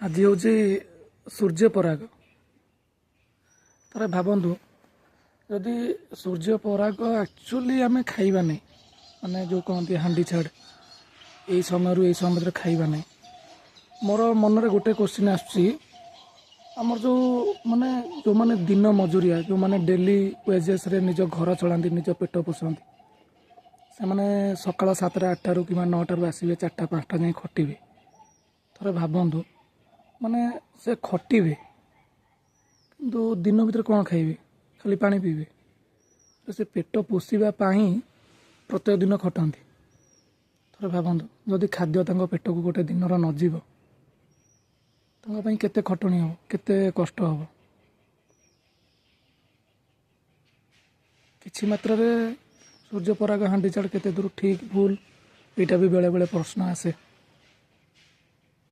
आज हूँ सूर्य पराग तार भावतु जदि सूर्य पराग एक्चुअली आम खाइबा नहीं माने जो कहते हांडी छाड़ यही समय समय खाइबा नहीं मोर मनरे गोटे क्वेश्चन आमर जो माने जो माने दिन मजूरिया जो माने डेली वेजेस रे निज घर चलाती निज पेट पोषाती से माने सकाल 7टा 8टारू कि 9टारू आसवे 4टा 5टा जाए खटिबे थोड़े भावतु माने से खटिबे किंतु दिन भीतर कौन खाइबे खाली पानी पीबे से पेट पोषिबा पाई प्रत्येक दिन खटती थोड़े भावतु जदि खाद्य पेट को गोटे दिन नजीव केते खटणी हम केते कष्ट हम किछि मात्रा रे सूर्य पराग हांडी छाड़ केते दूर ठीक भूल यहाँ भी बेले बेले प्रश्न आसे।